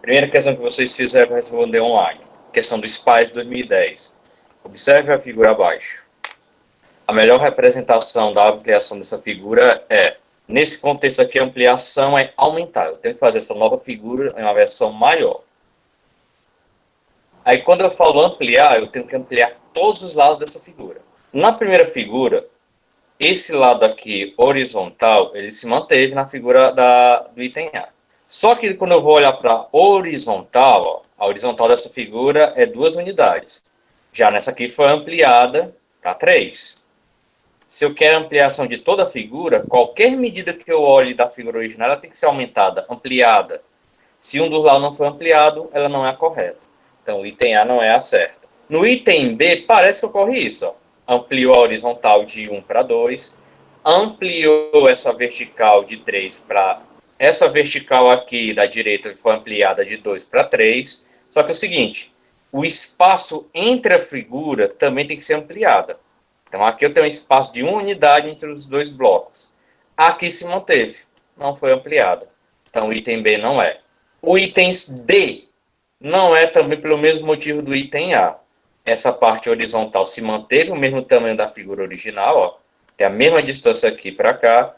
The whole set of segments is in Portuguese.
Primeira questão que vocês fizeram para responder online. Questão do SPAES 2010. Observe a figura abaixo. A melhor representação da ampliação dessa figura é, nesse contexto aqui, a ampliação é aumentar. Eu tenho que fazer essa nova figura em uma versão maior. Aí, quando eu falo ampliar, eu tenho que ampliar todos os lados dessa figura. Na primeira figura, esse lado aqui, horizontal, ele se manteve na figura do item A. Só que quando eu vou olhar para a horizontal, a horizontal dessa figura é 2 unidades. Já nessa aqui foi ampliada para 3. Se eu quero ampliação de toda a figura, qualquer medida que eu olhe da figura original, ela tem que ser aumentada, ampliada. Se um dos lados não for ampliado, ela não é a correta. Então, o item A não é a certa. No item B, parece que ocorre isso. Ó. Ampliou a horizontal de 1 para 2, ampliou essa vertical de 3 para... Essa vertical aqui da direita foi ampliada de 2 para 3. Só que é o seguinte, o espaço entre a figura também tem que ser ampliada. Então, aqui eu tenho um espaço de 1 unidade entre os dois blocos. Aqui se manteve, não foi ampliada. Então, o item B não é. O item D não é também pelo mesmo motivo do item A. Essa parte horizontal se manteve o mesmo tamanho da figura original, ó. Tem a mesma distância aqui para cá.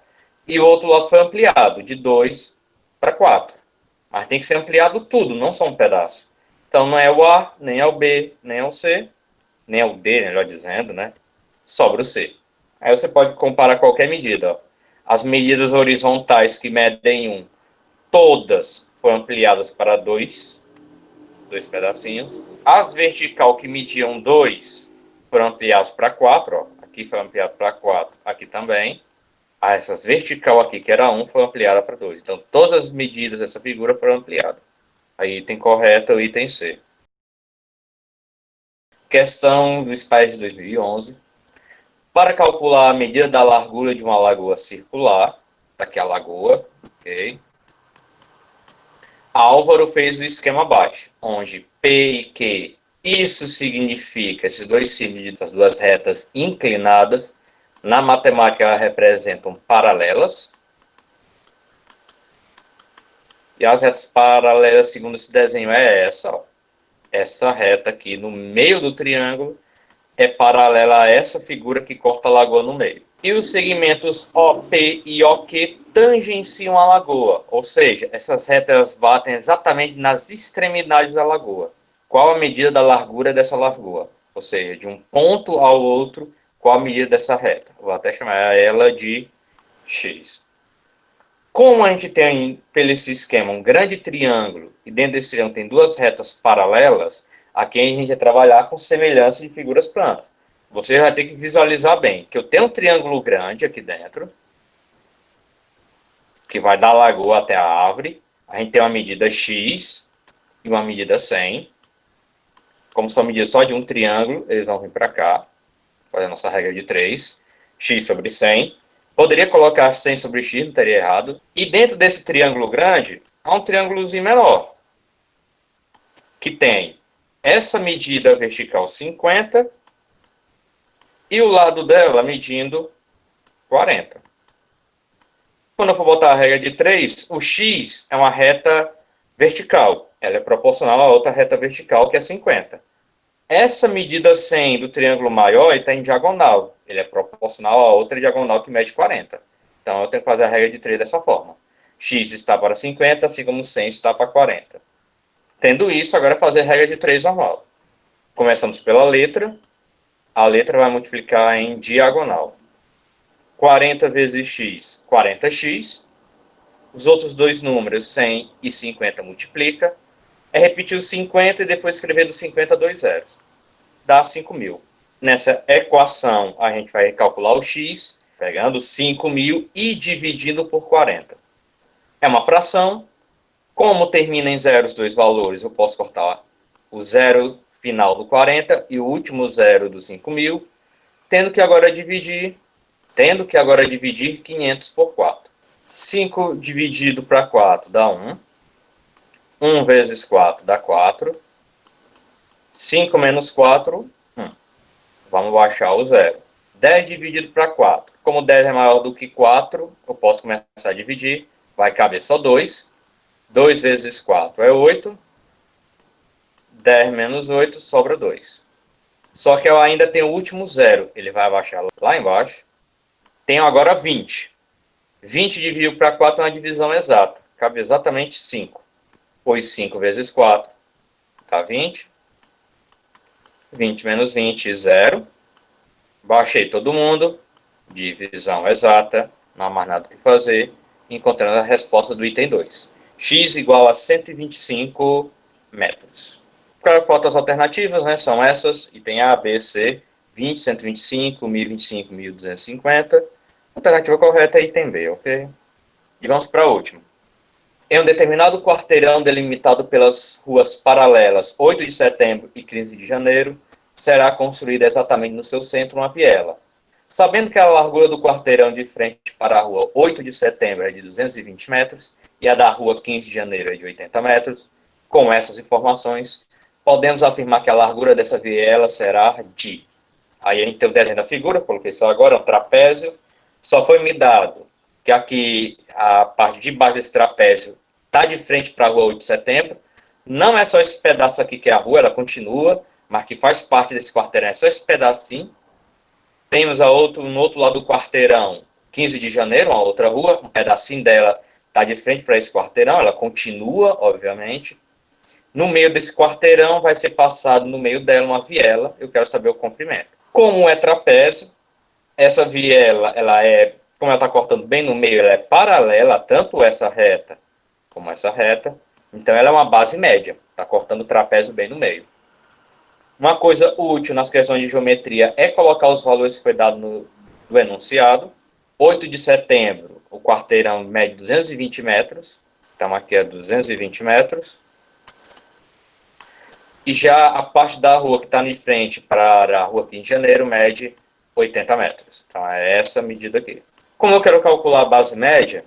E o outro lado foi ampliado, de 2 para 4. Mas tem que ser ampliado tudo, não só um pedaço. Então, não é o A, nem é o B, nem é o C, nem é o D, melhor dizendo, né? Sobra o C. Aí você pode comparar qualquer medida. Ó. As medidas horizontais que medem 1, todas foram ampliadas para 2 pedacinhos. As vertical que mediam 2 foram ampliadas para 4. Ó. Aqui foi ampliado para 4, aqui também. Essas vertical aqui, que era 1, foi ampliada para 2. Então, todas as medidas dessa figura foram ampliadas. Aí, item correto é o item C. Questão do SPAES de 2011. Para calcular a medida da largura de uma lagoa circular, daqui a lagoa, ok? Álvaro fez o esquema abaixo, onde P e Q, isso significa, esses dois símbolos, essas duas retas inclinadas, na matemática elas representam paralelas. E as retas paralelas, segundo esse desenho, é essa, ó. Essa reta aqui no meio do triângulo é paralela a essa figura que corta a lagoa no meio. E os segmentos OP e OQ tangenciam a lagoa, ou seja, essas retas batem exatamente nas extremidades da lagoa. Qual a medida da largura dessa lagoa? Ou seja, de um ponto ao outro, qual a medida dessa reta? Vou até chamar ela de X. Como a gente tem, pelo esse esquema, um grande triângulo, e dentro desse triângulo tem duas retas paralelas, aqui a gente vai trabalhar com semelhança de figuras planas. Você vai ter que visualizar bem que eu tenho um triângulo grande aqui dentro, que vai da lagoa até a árvore. A gente tem uma medida X e uma medida 100. Como são medidas só de um triângulo, eles vão vir para cá, fazer a nossa regra de 3. X sobre 100. Poderia colocar 100 sobre x, não teria errado. E dentro desse triângulo grande, há um triângulozinho menor, que tem essa medida vertical 50 e o lado dela medindo 40. Quando eu for botar a regra de 3, o x é uma reta vertical. Ela é proporcional à outra reta vertical, que é 50. Essa medida 100 do triângulo maior está em diagonal. Ele é proporcional a outra diagonal que mede 40. Então, eu tenho que fazer a regra de 3 dessa forma. X está para 50, assim como 100 está para 40. Tendo isso, agora é fazer a regra de 3 normal. Começamos pela letra. A letra vai multiplicar em diagonal. 40 vezes x, 40x. Os outros dois números, 100 e 50, multiplica. É repetir o 50 e depois escrever do 50 dois zeros. Dá 5.000. Nessa equação, a gente vai calcular o x, pegando 5.000 e dividindo por 40. É uma fração. Como termina em zero os dois valores, eu posso cortar o zero final do 40 e o último zero do 5.000, tendo que agora dividir 500 por 4. 5 dividido para 4 dá 1. 1 vezes 4 dá 4. 5 menos 4, 1. Vamos baixar o zero. 10 dividido para 4. Como 10 é maior do que 4, eu posso começar a dividir. Vai caber só 2. 2 vezes 4 é 8. 10 menos 8 sobra 2. Só que eu ainda tenho o último zero. Ele vai abaixar lá embaixo. Tenho agora 20. 20 dividido para 4 é uma divisão exata. Cabe exatamente 5. Pois 5 vezes 4 dá 20. 20 menos 20, 0. Baixei todo mundo. Divisão exata. Não há mais nada o que fazer. Encontrando a resposta do item 2. X igual a 125 metros. Faltam as alternativas, né? São essas. Item A, B, C. 20, 125, 1025, 1250. A alternativa correta é item B, ok? E vamos para a última. Em um determinado quarteirão delimitado pelas ruas paralelas 8 de setembro e 15 de janeiro, será construída exatamente no seu centro uma viela. Sabendo que a largura do quarteirão de frente para a rua 8 de setembro é de 220 metros e a da rua 15 de janeiro é de 80 metros, com essas informações, podemos afirmar que a largura dessa viela será de... Aí a gente tem o desenho da figura, coloquei só agora, um trapézio. Só foi me dado que aqui a parte de baixo desse trapézio está de frente para a rua 8 de setembro. Não é só esse pedaço aqui que é a rua, ela continua, mas que faz parte desse quarteirão, é só esse pedacinho. Temos no outro lado do quarteirão, 15 de janeiro, uma outra rua, um pedacinho dela está de frente para esse quarteirão, ela continua, obviamente. No meio desse quarteirão vai ser passado no meio dela uma viela, eu quero saber o comprimento. Como é trapézio, essa viela, como ela está cortando bem no meio, ela é paralela, tanto essa reta como essa reta, então ela é uma base média, está cortando o trapézio bem no meio. Uma coisa útil nas questões de geometria é colocar os valores que foi dado no enunciado. 8 de setembro, o quarteirão mede 220 metros, então aqui é 220 metros. E já a parte da rua que está de frente para a rua 15 de janeiro mede 80 metros. Então é essa medida aqui. Como eu quero calcular a base média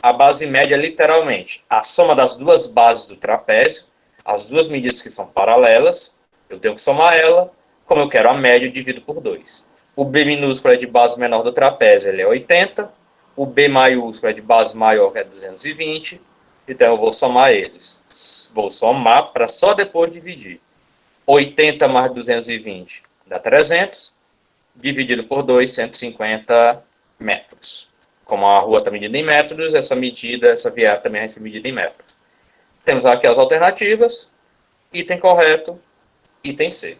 é literalmente a soma das duas bases do trapézio, as duas medidas que são paralelas, eu tenho que somar ela, como eu quero a média, eu divido por 2. O B minúsculo é de base menor do trapézio, ele é 80. O B maiúsculo é de base maior, que é 220. Então eu vou somar eles. Vou somar para só depois dividir. 80 mais 220 dá 300. Dividido por 2, 150 metros. Como a rua está medida em metros, essa viela também vai ser medida em metros. Temos aqui as alternativas. Item correto, item C.